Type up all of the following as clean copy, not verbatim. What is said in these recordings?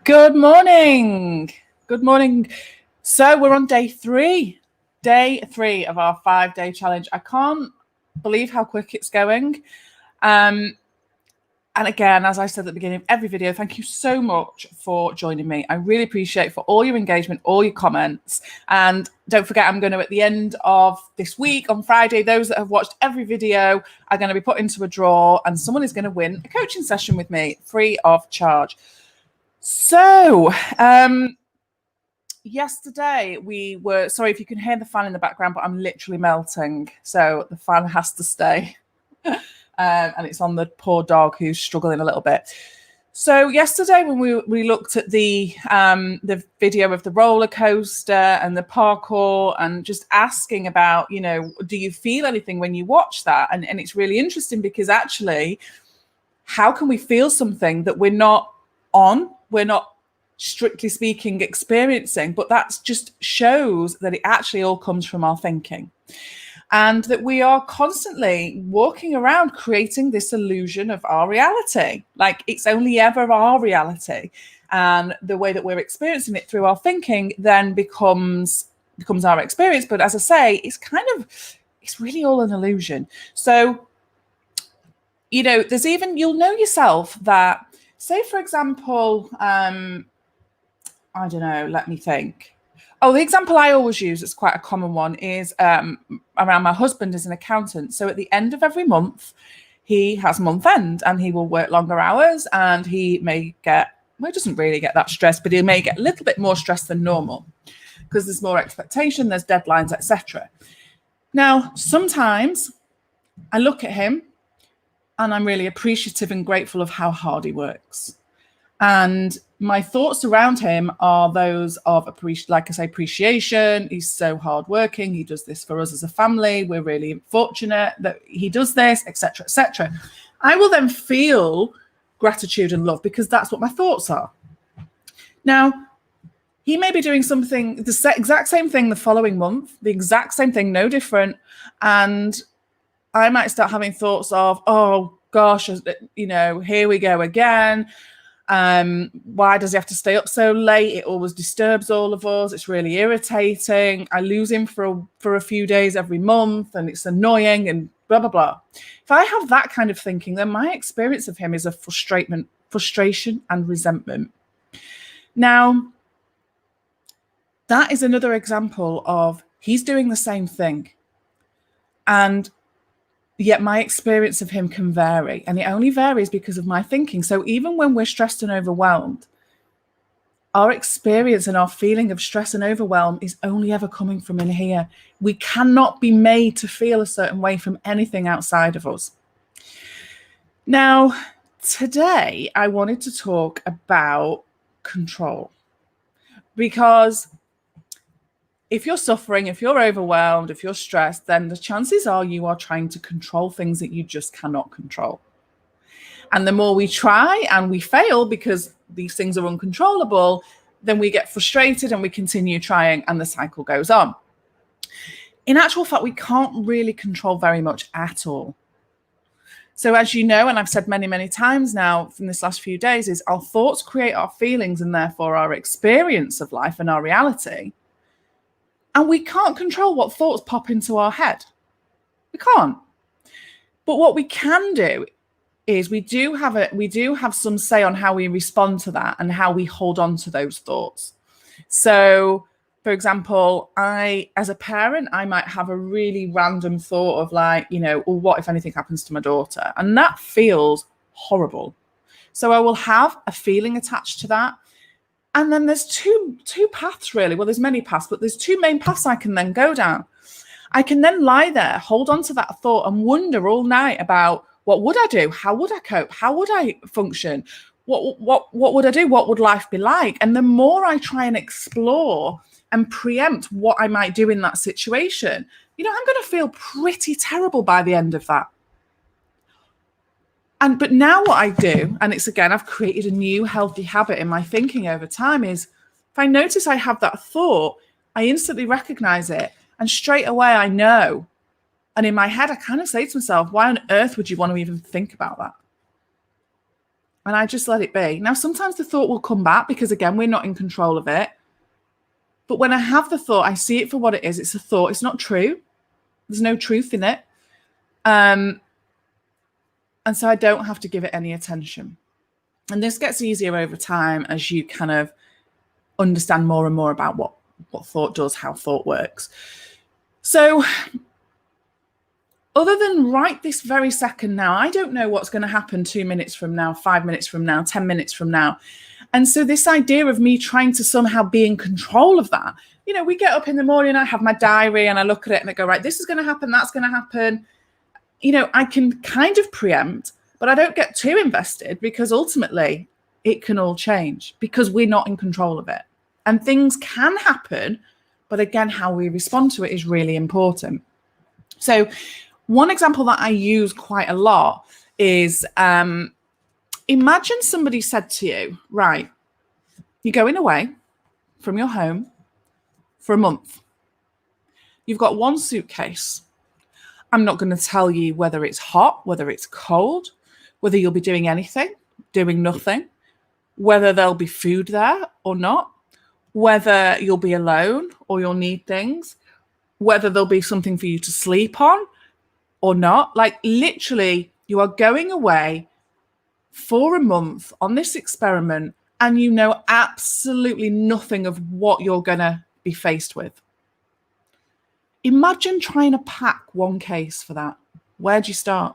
Good morning. Good morning. So we're on day three of our 5-day challenge. I can't believe how quick it's going. And again, as I said at the beginning of every video, thank you so much for joining me. I really appreciate for all your engagement, all your comments. And don't forget, I'm going to, at the end of this week on Friday, those that have watched every video are going to be put into a draw and someone is going to win a coaching session with me free of charge. So, yesterday we were, sorry if you can hear the fan in the background, but I'm literally melting. So the fan has to stay. And it's on the poor dog who's struggling a little bit. So yesterday when we looked at the video of the roller coaster and the parkour and just asking about, you know, do you feel anything when you watch that? And it's really interesting because actually, how can we feel something that we're not strictly speaking experiencing, but that just shows that it actually all comes from our thinking. And that we are constantly walking around creating this illusion of our reality. Like it's only ever our reality. And the way that we're experiencing it through our thinking then becomes our experience. But as I say, it's really all an illusion. So, you know, you'll know yourself that, say, for example, I don't know, let me think. Oh, the example I always use, it's quite a common one, is around my husband as an accountant. So at the end of every month, he has month end and he will work longer hours and he may get, well, he doesn't really get that stressed, but he may get a little bit more stressed than normal because there's more expectation, there's deadlines, etc. Now, sometimes I look at him and I'm really appreciative and grateful of how hard he works. And my thoughts around him are those of appreciation. He's so hardworking. He does this for us as a family. We're really fortunate that he does this, etc., etc. I will then feel gratitude and love because that's what my thoughts are. Now, he may be doing something, the exact same thing the following month, the exact same thing, no different. And I might start having thoughts of, oh gosh, you know, here we go again. Why does he have to stay up so late? It always disturbs all of us. It's really irritating. I lose him for a few days every month and it's annoying and blah, blah, blah. If I have that kind of thinking, then my experience of him is a frustration and resentment. Now, that is another example of he's doing the same thing. And yet my experience of him can vary, and it only varies because of my thinking. So even when we're stressed and overwhelmed, our experience and our feeling of stress and overwhelm is only ever coming from in here. We cannot be made to feel a certain way from anything outside of us. Now, today I wanted to talk about control, because if you're suffering, if you're overwhelmed, if you're stressed, then the chances are you are trying to control things that you just cannot control. And the more we try and we fail because these things are uncontrollable, then we get frustrated and we continue trying and the cycle goes on. In actual fact, we can't really control very much at all. So as you know, and I've said many, many times now from this last few days, is our thoughts create our feelings and therefore our experience of life and our reality. And we can't control what thoughts pop into our head. We can't. But what we can do is we do have some say on how we respond to that and how we hold on to those thoughts. So, for example, as a parent, I might have a really random thought of like, you know, well, what if anything happens to my daughter? And that feels horrible. So I will have a feeling attached to that. And then there's two paths, really. Well, there's many paths, but there's two main paths I can then go down. I can then lie there, hold on to that thought and wonder all night about what would I do? How would I cope? How would I function? What would I do? What would life be like? And the more I try and explore and preempt what I might do in that situation, you know, I'm going to feel pretty terrible by the end of that. But now what I do, and it's again, I've created a new healthy habit in my thinking over time, is if I notice I have that thought, I instantly recognize it. And straight away I know. And in my head, I kind of say to myself, why on earth would you want to even think about that? and I just let it be. Now, sometimes the thought will come back because, again, we're not in control of it. But when I have the thought, I see it for what it is. It's a thought. It's not true. There's no truth in it. And so I don't have to give it any attention. And this gets easier over time as you kind of understand more and more about what thought does, how thought works. So other than right this very second now, I don't know what's going to happen 2 minutes from now, 5 minutes from now, 10 minutes from now. And so this idea of me trying to somehow be in control of that, you know, we get up in the morning, I have my diary and I look at it and I go, right, this is going to happen, that's going to happen. You know, I can kind of preempt, but I don't get too invested because ultimately it can all change because we're not in control of it. And things can happen, but again, how we respond to it is really important. So one example that I use quite a lot is imagine somebody said to you, right, you're going away from your home for a month. You've got one suitcase. I'm not going to tell you whether it's hot, whether it's cold, whether you'll be doing anything, doing nothing, whether there'll be food there or not, whether you'll be alone or you'll need things, whether there'll be something for you to sleep on or not. Like literally, you are going away for a month on this experiment and you know absolutely nothing of what you're going to be faced with. Imagine trying to pack one case for that. Where do you start?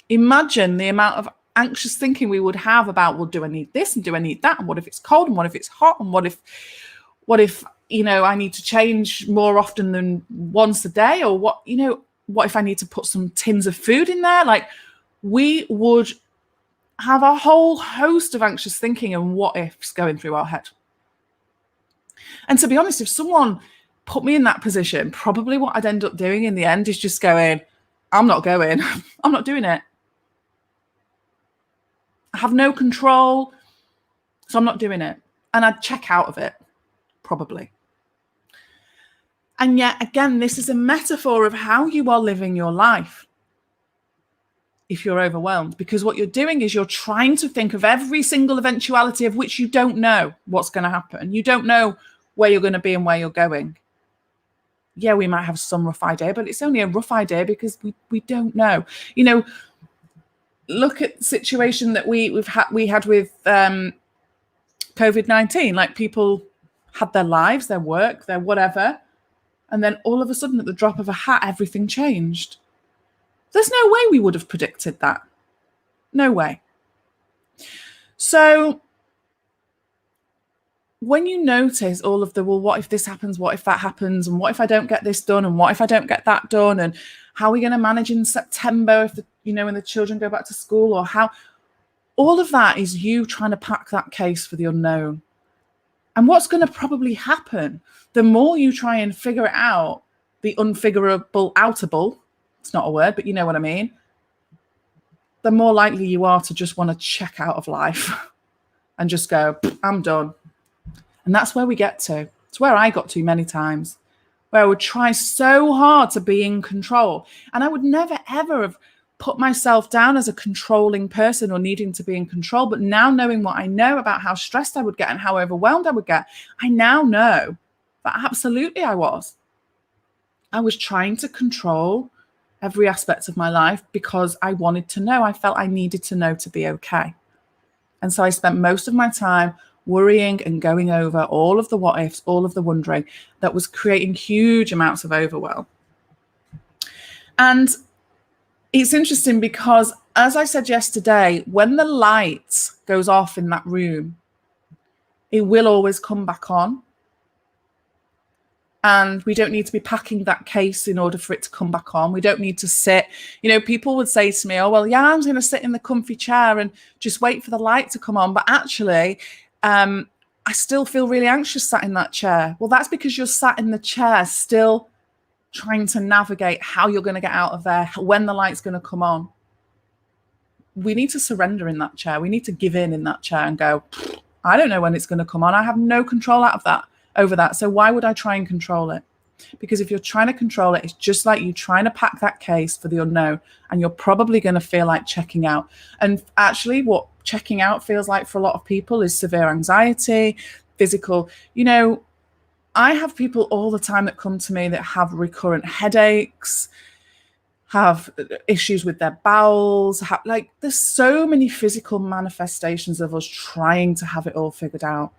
Imagine the amount of anxious thinking we would have about, well, do I need this and do I need that? And what if it's cold? And what if it's hot? And what if, you know, I need to change more often than once a day? Or what if I need to put some tins of food in there? Like we would have a whole host of anxious thinking and what ifs going through our head. And to be honest, if someone put me in that position, probably what I'd end up doing in the end is just going, I'm not going, I'm not doing it. I have no control, so I'm not doing it. And I'd check out of it, probably. And yet, again, this is a metaphor of how you are living your life if you're overwhelmed, because what you're doing is you're trying to think of every single eventuality of which you don't know what's going to happen. You don't know where you're going to be and where you're going. Yeah, we might have some rough idea, but it's only a rough idea because we don't know. You know, look at the situation that we had with COVID-19. Like people had their lives, their work, their whatever, and then all of a sudden, at the drop of a hat, everything changed. There's no way we would have predicted that. No way. So when you notice all of the, well, what if this happens? What if that happens? And what if I don't get this done? And what if I don't get that done? And how are we going to manage in September if when the children go back to school, or how? All of that is you trying to pack that case for the unknown. And what's going to probably happen, the more you try and figure it out, the unfigurable outable, it's not a word, but you know what I mean, the more likely you are to just want to check out of life and just go, I'm done. And that's where we get to. It's where I got to many times, where I would try so hard to be in control. And I would never, ever have put myself down as a controlling person or needing to be in control. But now, knowing what I know about how stressed I would get and how overwhelmed I would get, I now know that absolutely I was. I was trying to control every aspect of my life because I wanted to know. I felt I needed to know to be okay. And so I spent most of my time worrying and going over all of the what ifs, all of the wondering, that was creating huge amounts of overwhelm. And it's interesting because, as I said yesterday, when the light goes off in that room, it will always come back on. And we don't need to be packing that case in order for it to come back on. We don't need to sit. People would say to me, oh, well, yeah, I'm going to sit in the comfy chair and just wait for the light to come on. But actually, I still feel really anxious sat in that chair. Well, that's because you're sat in the chair still trying to navigate how you're going to get out of there, when the light's going to come on. We need to surrender in that chair. We need to give in that chair and go, I don't know when it's going to come on. I have no control over that. So why would I try and control it? Because if you're trying to control it, it's just like you trying to pack that case for the unknown, and you're probably going to feel like checking out. And actually, what checking out feels like for a lot of people is severe anxiety, physical. I have people all the time that come to me that have recurrent headaches, have issues with their bowels, there's so many physical manifestations of us trying to have it all figured out.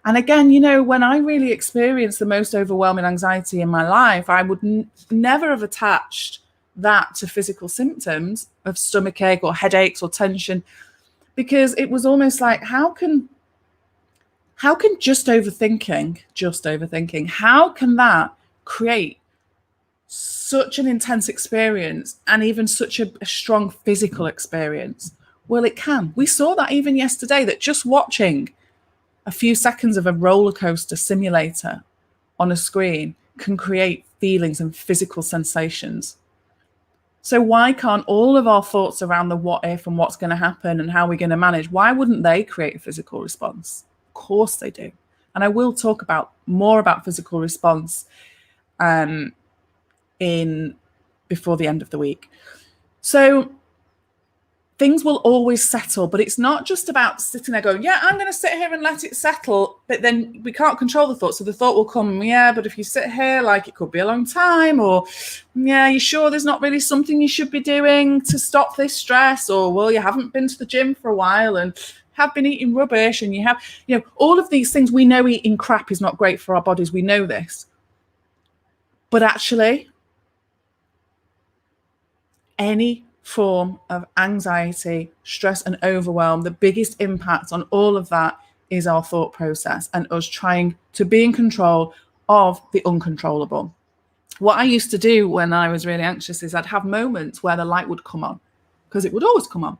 And again, when I really experienced the most overwhelming anxiety in my life, I would never have attached that to physical symptoms of stomachache or headaches or tension, because it was almost like, how can just overthinking, how can that create such an intense experience and even such a strong physical experience? Well, it can. We saw that even yesterday, that just watching a few seconds of a roller coaster simulator on a screen can create feelings and physical sensations. So why can't all of our thoughts around the what if and what's going to happen and how we're going to manage, why wouldn't they create a physical response? Of course they do. And I will talk more about physical response before the end of the week. So things will always settle, but it's not just about sitting there going, yeah, I'm going to sit here and let it settle, but then we can't control the thought. So the thought will come, yeah, but if you sit here, it could be a long time, or yeah, you sure there's not really something you should be doing to stop this stress, or well, you haven't been to the gym for a while and have been eating rubbish, and you have, all of these things. We know eating crap is not great for our bodies. We know this. But actually, any form of anxiety, stress, and overwhelm, the biggest impact on all of that is our thought process and us trying to be in control of the uncontrollable. What I used to do when I was really anxious is I'd have moments where the light would come on, because it would always come on.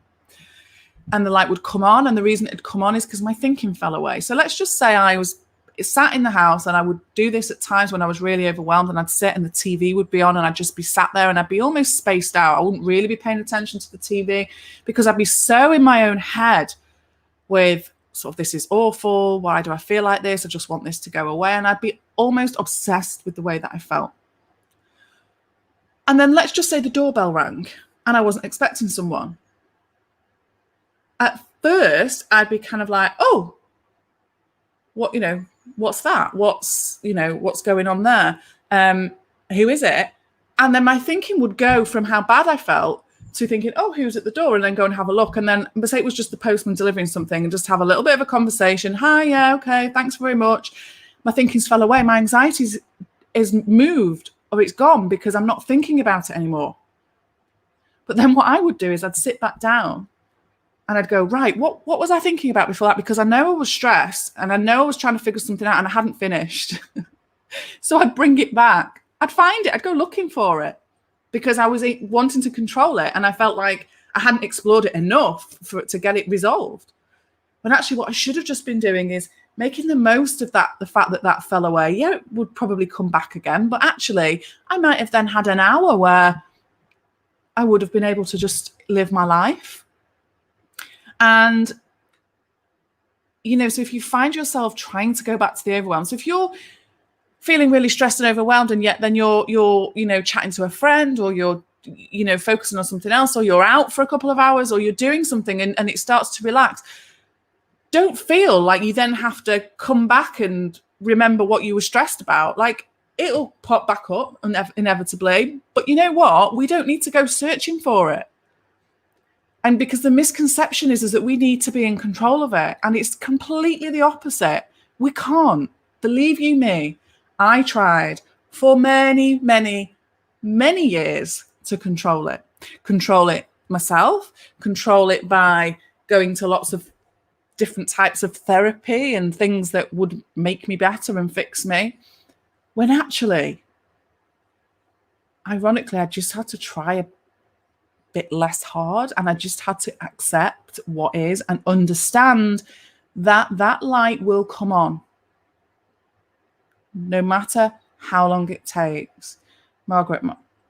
And the light would come on, and the reason it'd come on is because my thinking fell away. So let's just say I was sat in the house, and I would do this at times when I was really overwhelmed, and I'd sit and the TV would be on, and I'd just be sat there and I'd be almost spaced out. I wouldn't really be paying attention to the TV because I'd be so in my own head with sort of, this is awful. Why do I feel like this? I just want this to go away. And I'd be almost obsessed with the way that I felt. And then let's just say the doorbell rang and I wasn't expecting someone. At first, I'd be kind of like, oh, what's that? What's going on there? Who is it? And then my thinking would go from how bad I felt to thinking, oh, who's at the door? And then go and have a look. And then say it was just the postman delivering something, and just have a little bit of a conversation. Hi, yeah, okay, thanks very much. My thinking's fell away. My anxiety is moved, or it's gone, because I'm not thinking about it anymore. But then what I would do is I'd sit back down and I'd go, right, what was I thinking about before that? Because I know I was stressed and I know I was trying to figure something out and I hadn't finished. So I'd bring it back. I'd find it. I'd go looking for it because I was wanting to control it. And I felt like I hadn't explored it enough to get it resolved. But actually what I should have just been doing is making the most of that, the fact that fell away. Yeah, it would probably come back again. But actually, I might have then had an hour where I would have been able to just live my life. And, so if you find yourself trying to go back to the overwhelm, so if you're feeling really stressed and overwhelmed, and yet then you're chatting to a friend, or you're, focusing on something else, or you're out for a couple of hours, or you're doing something and it starts to relax, don't feel like you then have to come back and remember what you were stressed about. It'll pop back up inevitably. But you know what? We don't need to go searching for it. And because the misconception is that we need to be in control of it. And it's completely the opposite. We can't. Believe you me, I tried for many, many, many years to control it. Control it myself, control it by going to lots of different types of therapy and things that would make me better and fix me. When actually, ironically, I just had to try a bit less hard, and I just had to accept what is and understand that that light will come on no matter how long it takes. Margaret,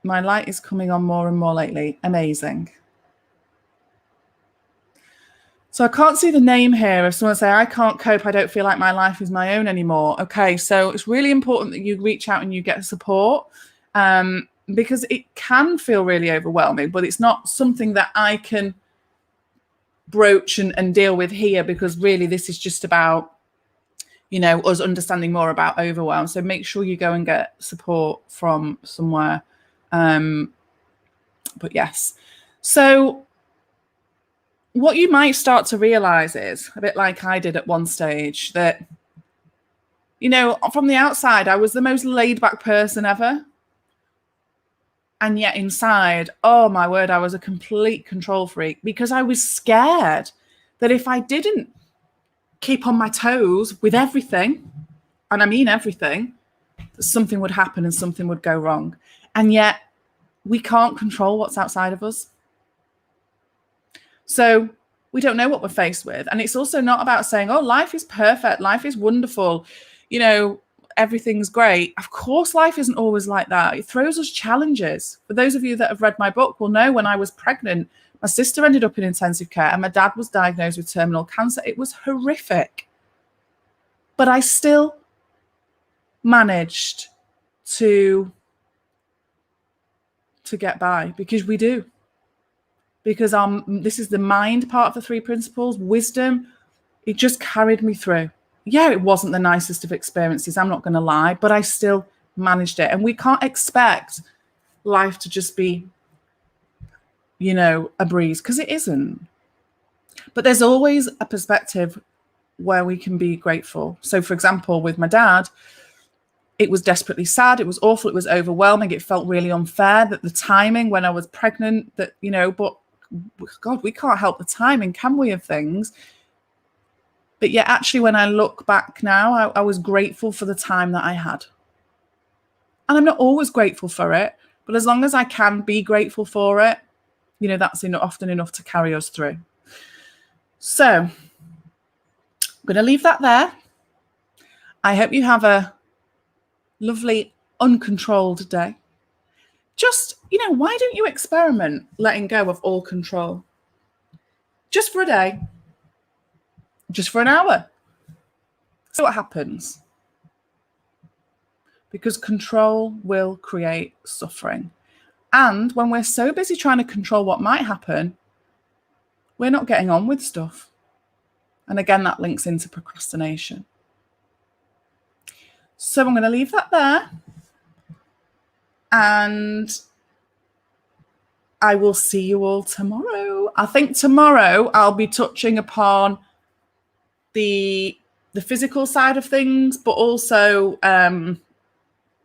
my light is coming on more and more lately. Amazing. So I can't see the name here. If someone say, I can't cope, I don't feel like my life is my own anymore. Okay, so it's really important that you reach out and you get support, because it can feel really overwhelming, but it's not something that I can broach and deal with here, because really this is just about, you know, us understanding more about overwhelm. So make sure you go and get support from somewhere. But yes, so what you might start to realize is, a bit like I did at one stage, that, you know, from the outside, I was the most laid back person ever. And yet inside, oh my word, I was a complete control freak, because I was scared that if I didn't keep on my toes with everything, and I mean everything, that something would happen and something would go wrong. And yet we can't control what's outside of us. So we don't know what we're faced with. And it's also not about saying, oh, life is perfect, life is wonderful, you know, everything's great. Of course, life isn't always like that. It throws us challenges. For those of you that have read my book will know, when I was pregnant, my sister ended up in intensive care and my dad was diagnosed with terminal cancer. It was horrific. But I still managed to get by, because we do. Because this is the mind part of the 3 principles. Wisdom, it just carried me through. Yeah, it wasn't the nicest of experiences, I'm not going to lie, but I still managed it. And we can't expect life to just be, you know, a breeze, because it isn't. But there's always a perspective where we can be grateful. So, for example, with my dad, it was desperately sad. It was awful. It was overwhelming. It felt really unfair that the timing when I was pregnant, that, you know, but God, we can't help the timing, can we, of things? But yet, actually, when I look back now, I was grateful for the time that I had. And I'm not always grateful for it, but as long as I can be grateful for it, you know, that's often enough to carry us through. So I'm going to leave that there. I hope you have a lovely, uncontrolled day. Just, you know, why don't you experiment letting go of all control? Just for a day. Just for an hour. See what happens. Because control will create suffering. And when we're so busy trying to control what might happen, we're not getting on with stuff. And again, that links into procrastination. So I'm going to leave that there. And I will see you all tomorrow. I think tomorrow I'll be touching upon the physical side of things, but also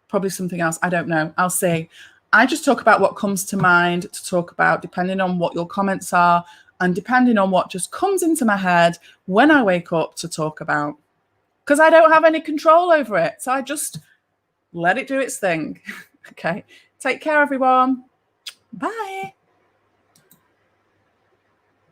probably something else. I don't know. I'll see. I just talk about what comes to mind to talk about, depending on what your comments are and depending on what just comes into my head when I wake up to talk about. Because I don't have any control over it. So I just let it do its thing. Okay. Take care, everyone. Bye.